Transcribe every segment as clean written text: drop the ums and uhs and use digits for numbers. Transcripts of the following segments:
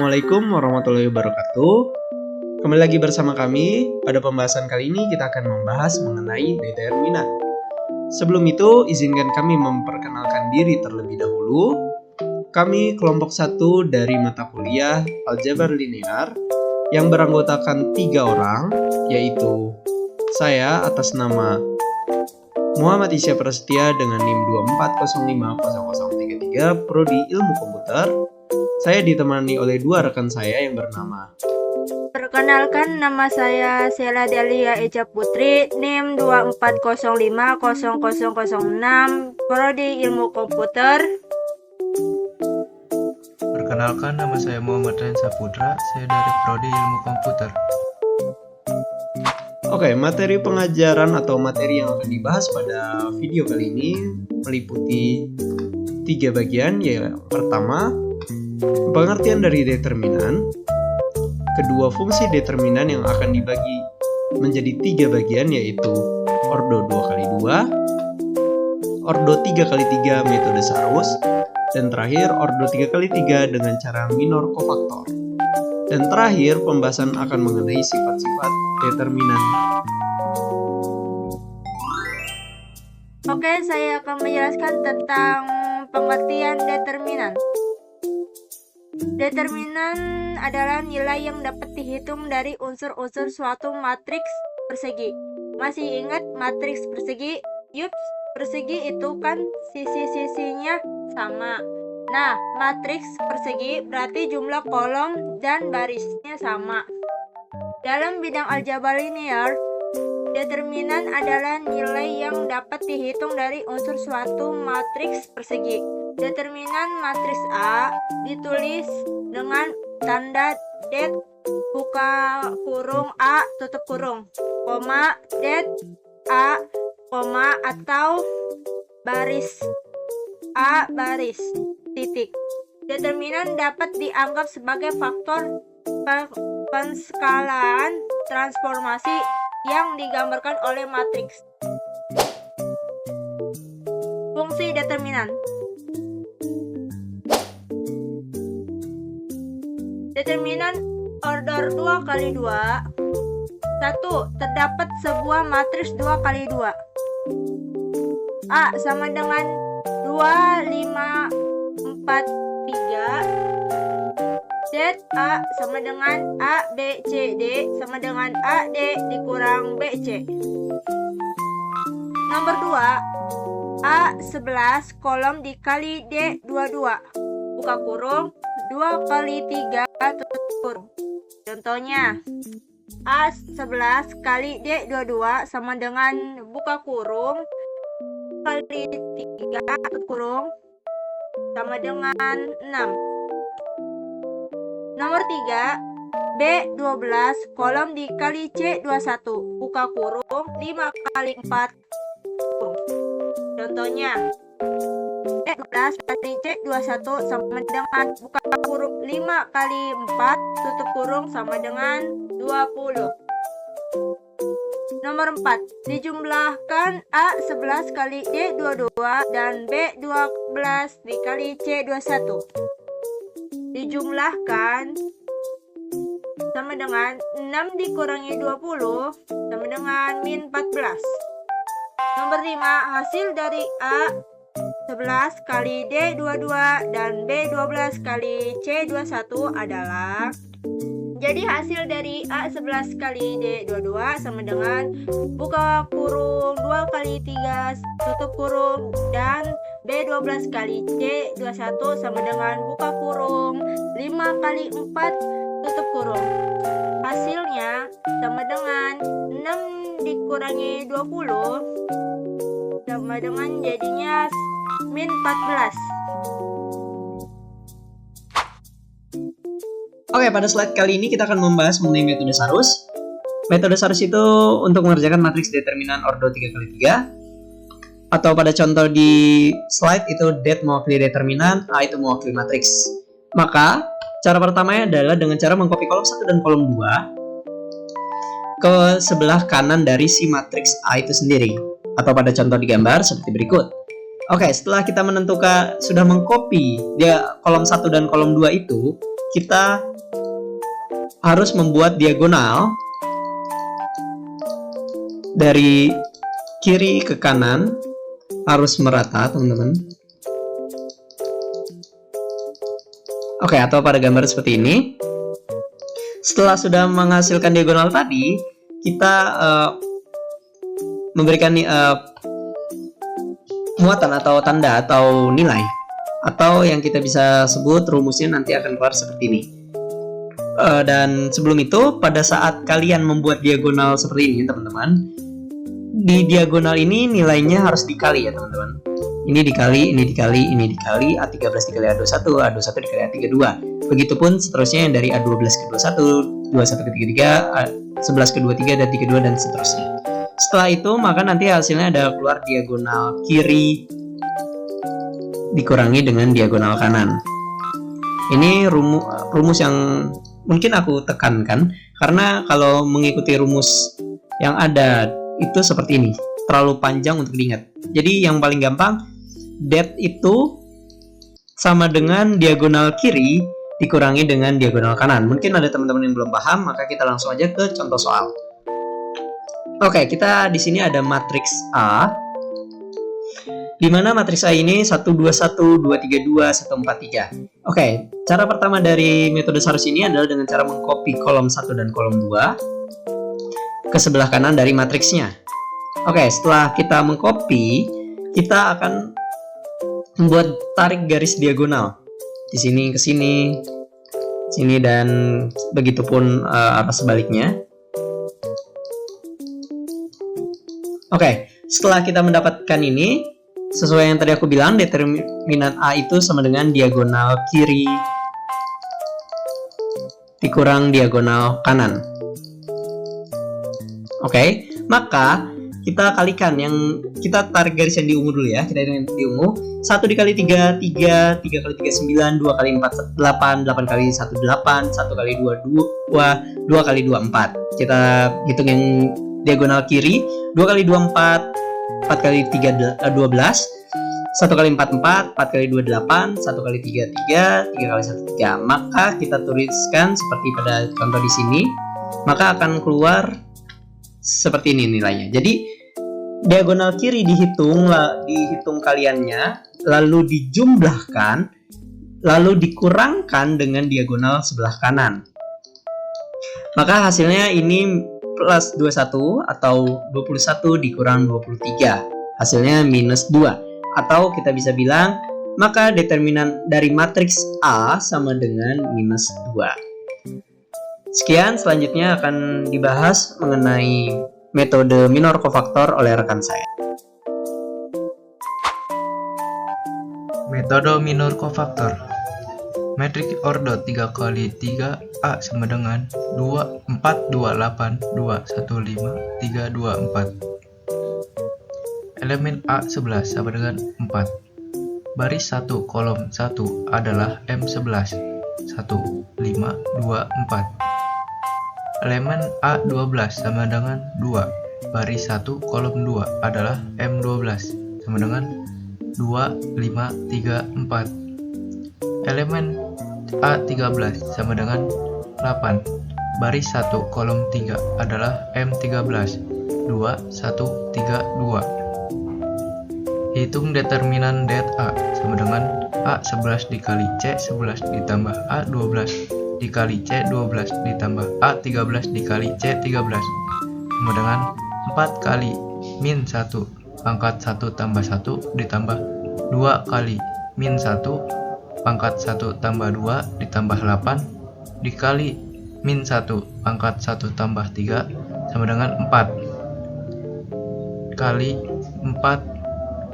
Assalamualaikum warahmatullahi wabarakatuh. Kembali lagi bersama kami. Pada pembahasan kali ini kita akan membahas mengenai determinan. Sebelum itu, izinkan kami memperkenalkan diri terlebih dahulu. Kami kelompok 1 dari mata kuliah Aljabar Linear yang beranggotakan 3 orang, yaitu saya atas nama Muhammad Isya Prasetya dengan NIM 24050033 Prodi Ilmu Komputer. Saya ditemani oleh 2 rekan saya yang bernama. Perkenalkan, nama saya Sheila Delia Eja Putri, NIM 24050006, Prodi Ilmu Komputer. Perkenalkan, nama saya Muhammad Rensa Putra, saya dari Prodi Ilmu Komputer. Oke, materi pengajaran atau materi yang akan dibahas pada video kali ini meliputi 3 bagian, yaitu pertama, pengertian dari determinan. Kedua, fungsi determinan yang akan dibagi menjadi 3 bagian, yaitu ordo 2x2, ordo 3x3 metode Sarus, dan terakhir ordo 3x3 dengan cara minor kofaktor. Dan terakhir, pembahasan akan mengenai sifat-sifat determinan. Oke, saya akan menjelaskan tentang pengertian determinan. Determinan adalah nilai yang dapat dihitung dari unsur-unsur suatu matriks persegi. Masih ingat matriks persegi? Yups, persegi itu kan sisi-sisinya sama. Nah, matriks persegi berarti jumlah kolom dan barisnya sama. Dalam bidang aljabar linear, determinan adalah nilai yang dapat dihitung dari unsur suatu matriks persegi. Determinan matriks A ditulis dengan tanda det buka kurung A tutup kurung, koma det A, koma atau baris A baris titik. Determinan dapat dianggap sebagai faktor penskalaan transformasi yang digambarkan oleh matriks. Fungsi determinan. Determinan order 2x2. 1. Terdapat sebuah matriks 2x2. A sama dengan 2, 5, 4, 3. Det A sama dengan A, B, C, D sama dengan A, D dikurang B, C. Nomor 2. A 11 kolom dikali D 22. Buka kurung 2 kali 3 tutup kurung. Contohnya, A 11 kali D 22 sama dengan buka kurung kali 3 tutup kurung sama dengan 6. Nomor 3, B 12 kolom dikali C 21 buka kurung 5 kali 4 kurung. Contohnya, B 12 kali C 21 sama dengan buka kurung 5 kali 4 tutup kurung sama dengan 20. Nomor 4, dijumlahkan A 11 kali D 22 dan B 12 dikali C 21. Dijumlahkan sama dengan 6 dikurangi 20 sama dengan min 14. Nomor 5, hasil dari A 11 kali D 22 dan B 12 kali C 21 adalah, jadi hasil dari A 11 kali D 22 sama dengan buka kurung 2 kali 3 tutup kurung dan B 12 kali C 21 sama dengan buka kurung 5 kali 4 tutup kurung. Hasilnya sama dengan 6 dikurangi 20 sama dengan jadinya min 14. Oke, pada slide kali ini kita akan membahas mengenai metode Sarus. Metode Sarus itu untuk mengerjakan matriks determinan ordo 3x3. Atau pada contoh di slide itu det mewakili determinan, A itu mewakili matriks. Maka cara pertamanya adalah dengan cara mengcopy kolom 1 dan kolom 2 ke sebelah kanan dari si matriks A itu sendiri. Atau pada contoh di gambar seperti berikut. Oke, setelah kita menentukan sudah mengcopy dia kolom 1 dan kolom 2 itu, kita harus membuat diagonal dari kiri ke kanan, harus merata, teman-teman. Oke, atau pada gambar seperti ini. Setelah sudah menghasilkan diagonal tadi, kita memberikan muatan atau tanda atau nilai, atau yang kita bisa sebut rumusnya nanti akan keluar seperti ini. Dan sebelum itu, pada saat kalian membuat diagonal seperti ini, teman-teman, di diagonal ini nilainya harus dikali ya, teman-teman. Ini dikali, ini dikali, ini dikali, A13 dikali A21, A21 dikali A32. Begitupun seterusnya yang dari A12 ke 21, 21 ke 33, A11 ke 23, dan 32, dan seterusnya. Setelah itu, maka nanti hasilnya ada keluar diagonal kiri dikurangi dengan diagonal kanan. Ini rumus yang mungkin aku tekankan, karena kalau mengikuti rumus yang ada itu seperti ini, terlalu panjang untuk diingat. Jadi yang paling gampang, det itu sama dengan diagonal kiri dikurangi dengan diagonal kanan. Mungkin ada teman-teman yang belum paham, maka kita langsung aja ke contoh soal. Oke, kita di sini ada matriks A, di mana matriks A ini 1, 2, 1, 2, 3, 2, 1, 4, 3. Oke, cara pertama dari metode Sarus ini adalah dengan cara mengcopy kolom 1 dan kolom 2 ke sebelah kanan dari matriksnya. Oke, setelah kita mengcopy, kita akan membuat tarik garis diagonal. Di sini ke sini, sini, dan begitupun arah sebaliknya. Oke, setelah kita mendapatkan ini, sesuai yang tadi aku bilang, determinan A itu sama dengan diagonal kiri dikurang diagonal kanan. Oke, maka kita kalikan, yang kita tarik garis yang di ungu dulu ya. Kita hitung di ungu. 1 dikali 3, 3, 3 kali 3, 9, 2 kali 4, 8, 8 kali 1, 8, 1 kali 2, 2, 2 kali 2, 4. Kita hitung yang diagonal kiri. 2 kali 2, 4, 4 kali 3, 12, 1 kali 4, 4, 4 kali 2, 8, 1 kali 3, 3, 3 kali 1, 3. Maka kita tuliskan seperti pada contoh di sini, maka akan keluar seperti ini nilainya. Jadi diagonal kiri dihitung kaliannya, lalu dijumlahkan, lalu dikurangkan dengan diagonal sebelah kanan. Maka hasilnya ini plus 21 atau 21 dikurang 23. Hasilnya minus 2. Atau kita bisa bilang, maka determinan dari matriks A sama dengan minus 2. Sekian, selanjutnya akan dibahas mengenai metode minor kofaktor oleh rekan saya. Metode minor kofaktor. Matriks ordo 3 kali 3 A sama dengan 2, 4, 2, 8, 2, 1, 5, 3, 2, 4. Elemen A11 sama dengan 4. Baris 1 kolom 1 adalah M11. 1, 5, 2, 4. Elemen A12 sama dengan 2. Baris 1 kolom 2 adalah M12 sama dengan 2, 5, 3, 4. Elemen A13 sama dengan 8. Baris 1 kolom 3 adalah M13. 2, 1, 3, 2. Hitung determinan det A sama dengan A11 dikali C11 ditambah A12 dikali C12 ditambah A13 dikali C13 sama dengan 4 kali min 1 pangkat 1 tambah 1 ditambah 2 kali min 1 pangkat 1 tambah 2 ditambah 8 dikali min 1 pangkat 1 tambah 3 sama dengan 4 kali 4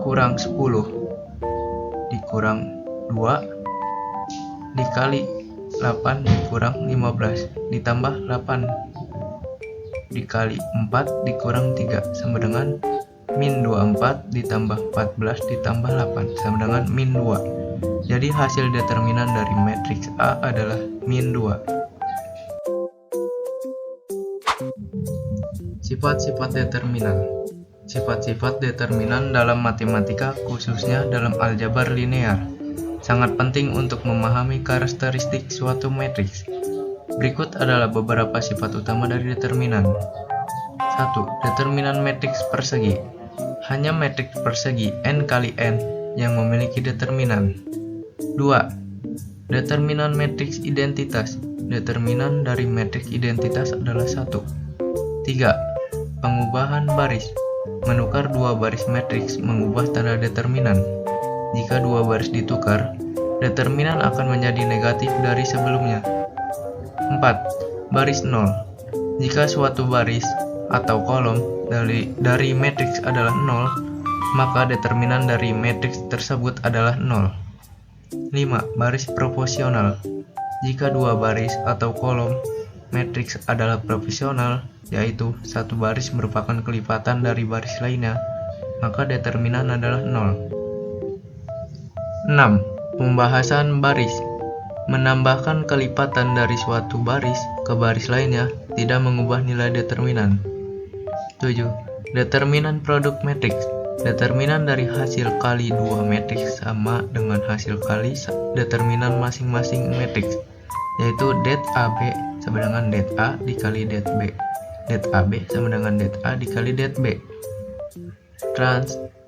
kurang 10 dikurang 2 dikali 8 dikurang 15 ditambah 8 dikali 4 dikurang 3 sama dengan min 24 ditambah 14 ditambah 8 sama dengan min 2. Jadi hasil determinan dari matriks A adalah min 2. Sifat-sifat determinan. Sifat-sifat determinan dalam matematika, khususnya dalam aljabar linear. sangat penting untuk memahami karakteristik suatu matriks. Berikut adalah beberapa sifat utama dari determinan. 1. Determinan matriks persegi. Hanya matriks persegi n kali n yang memiliki determinan. 2. Determinan matriks identitas. Determinan dari matriks identitas adalah 1. 3. Pengubahan baris. Menukar dua baris matriks mengubah tanda determinan. Jika dua baris ditukar, determinan akan menjadi negatif dari sebelumnya. 4. Baris 0. Jika suatu baris atau kolom dari matriks adalah 0, maka determinan dari matriks tersebut adalah 0. 5. Baris proporsional. Jika dua baris atau kolom matriks adalah proporsional, yaitu satu baris merupakan kelipatan dari baris lainnya, maka determinan adalah 0. 6. Pembahasan baris. Menambahkan kelipatan dari suatu baris ke baris lainnya tidak mengubah nilai determinan. 7. Determinan produk matriks. Determinan dari hasil kali dua matriks sama dengan hasil kali determinan masing-masing matriks, yaitu det AB sama dengan det A dikali det B. Det AB sama dengan det A dikali det B.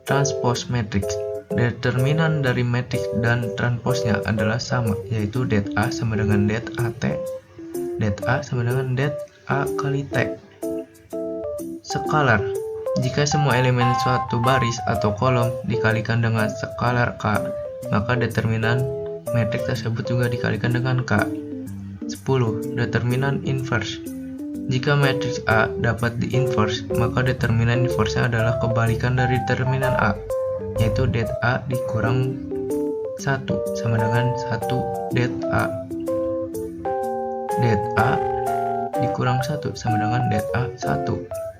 Transpose matriks. Determinan dari matriks dan transposnya adalah sama, yaitu det A sama dengan det AT. Det A sama dengan det A kali T. Skalar. Jika semua elemen suatu baris atau kolom dikalikan dengan skalar K, maka determinan matriks tersebut juga dikalikan dengan K. 10. Determinan inverse. Jika matriks A dapat di-inverse, maka determinan inverse adalah kebalikan dari determinan A, yaitu det A dikurang 1 sama dengan 1 det A. Det A dikurang 1 sama dengan det A 1.